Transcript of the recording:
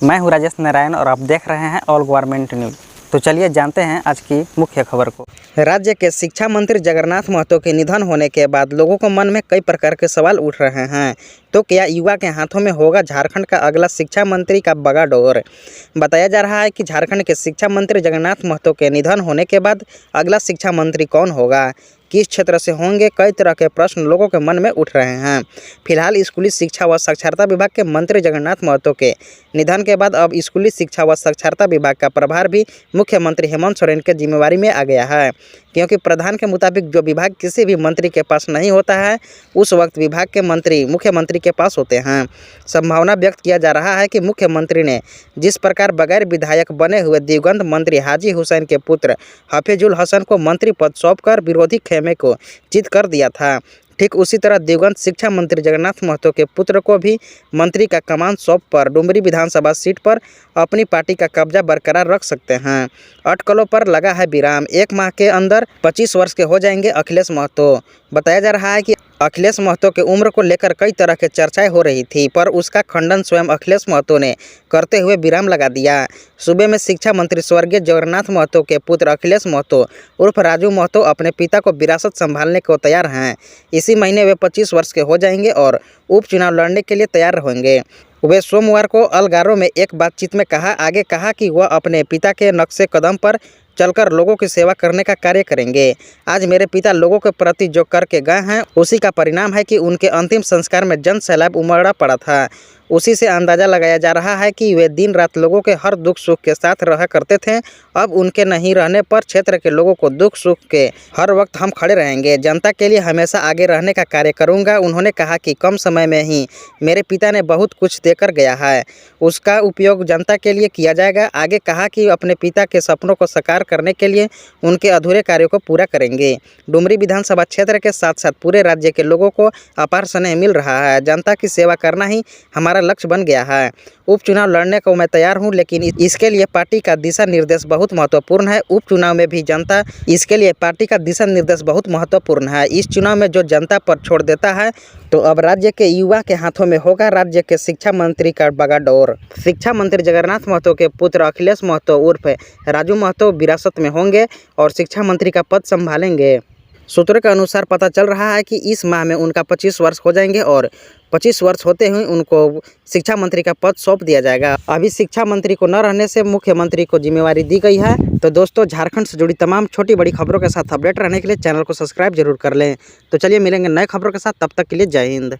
मैं हूं राजेश नारायण और आप देख रहे हैं ऑल गवर्नमेंट न्यूज़। तो चलिए जानते हैं आज की मुख्य खबर को। राज्य के शिक्षा मंत्री जगन्नाथ महतो के निधन होने के बाद लोगों को मन में कई प्रकार के सवाल उठ रहे हैं। तो क्या युवा के हाथों में होगा झारखंड का अगला शिक्षा मंत्री का बगाडोर? बताया जा रहा है कि झारखंड के शिक्षा मंत्री जगन्नाथ महतो के निधन होने के बाद अगला शिक्षा मंत्री कौन होगा, किस क्षेत्र से होंगे, कई तरह के प्रश्न लोगों के मन में उठ रहे हैं। फिलहाल स्कूली शिक्षा व साक्षरता विभाग के मंत्री जगन्नाथ महतो के निधन के बाद अब स्कूली शिक्षा व साक्षरता विभाग का प्रभार भी मुख्यमंत्री हेमंत सोरेन के जिम्मेवारी में आ गया है, क्योंकि प्रधान के मुताबिक जो विभाग किसी भी मंत्री के पास नहीं होता है उस वक्त विभाग के मंत्री मुख्यमंत्री के पास होते हैं। संभावना व्यक्त किया जा रहा है कि मुख्यमंत्री ने जिस प्रकार बगैर विधायक बने हुए दिवंगत मंत्री हाजी हुसैन के पुत्र हफीजुल हसन को मंत्री पद सौंपकर विरोधी खेमे को चित कर दिया था, ठीक उसी तरह दिवंगत शिक्षा मंत्री जगन्नाथ महतो के पुत्र को भी मंत्री का कमान सौंप पर डुमरी विधानसभा सीट पर अपनी पार्टी का कब्जा बरकरार रख सकते हैं। अटकलों पर लगा है विराम। 1 माह के अंदर 25 वर्ष के हो जाएंगे अखिलेश महतो। बताया जा रहा है कि अखिलेश महतो के उम्र को लेकर कई तरह के चर्चाएं हो रही थी, पर उसका खंडन स्वयं अखिलेश महतो ने करते हुए विराम लगा दिया। सूबे में शिक्षा मंत्री स्वर्गीय जगन्नाथ महतो के पुत्र अखिलेश महतो उर्फ राजू महतो अपने पिता को विरासत संभालने को तैयार हैं। इसी महीने वे 25 वर्ष के हो जाएंगे और उपचुनाव लड़ने के लिए तैयार होंगे। वे सोमवार को अलगारो में एक बातचीत में आगे कहा कि वह अपने पिता के नक्शे कदम पर चलकर लोगों की सेवा करने का कार्य करेंगे। आज मेरे पिता लोगों के प्रति जो करके गए हैं उसी का परिणाम है कि उनके अंतिम संस्कार में जन सैलाब उमड़ा पड़ा था। उसी से अंदाज़ा लगाया जा रहा है कि वे दिन रात लोगों के हर दुख सुख के साथ रहा करते थे। अब उनके नहीं रहने पर क्षेत्र के लोगों को दुख सुख के हर वक्त हम खड़े रहेंगे। जनता के लिए हमेशा आगे रहने का कार्य करूंगा। उन्होंने कहा कि कम समय में ही मेरे पिता ने बहुत कुछ देकर गया है, उसका उपयोग जनता के लिए किया जाएगा। आगे कहा कि अपने पिता के सपनों को साकार करने के लिए उनके अधूरे कार्यों को पूरा करेंगे। डुमरी विधानसभा क्षेत्र के साथ साथ पूरे राज्य के लोगों को अपार स्नेह मिल रहा है। जनता की सेवा करना ही हमारा लक्ष्य बन गया है। उपचुनाव लड़ने को मैं तैयार हूं, लेकिन इसके लिए पार्टी का दिशा निर्देश बहुत महत्वपूर्ण है। उपचुनाव में भी जनता इसके लिए पार्टी का दिशा निर्देश बहुत महत्वपूर्ण है। इस चुनाव में जो जनता पर छोड़ देता है तो अब राज्य के युवा के हाथों में होगा राज्य के शिक्षा मंत्री का बगाडोर। शिक्षा मंत्री जगन्नाथ महतो के पुत्र अखिलेश महतो उर्फ राजू महतो विरासत में होंगे और शिक्षा मंत्री का पद संभालेंगे। सूत्रों के अनुसार पता चल रहा है कि इस माह में उनका 25 वर्ष हो जाएंगे और 25 वर्ष होते हुए उनको शिक्षा मंत्री का पद सौंप दिया जाएगा। अभी शिक्षा मंत्री को न रहने से मुख्यमंत्री को जिम्मेवारी दी गई है। तो दोस्तों, झारखंड से जुड़ी तमाम छोटी बड़ी खबरों के साथ अपडेट रहने के लिए चैनल को सब्सक्राइब जरूर कर लें। तो चलिए मिलेंगे नए खबरों के साथ, तब तक के लिए जय हिंद।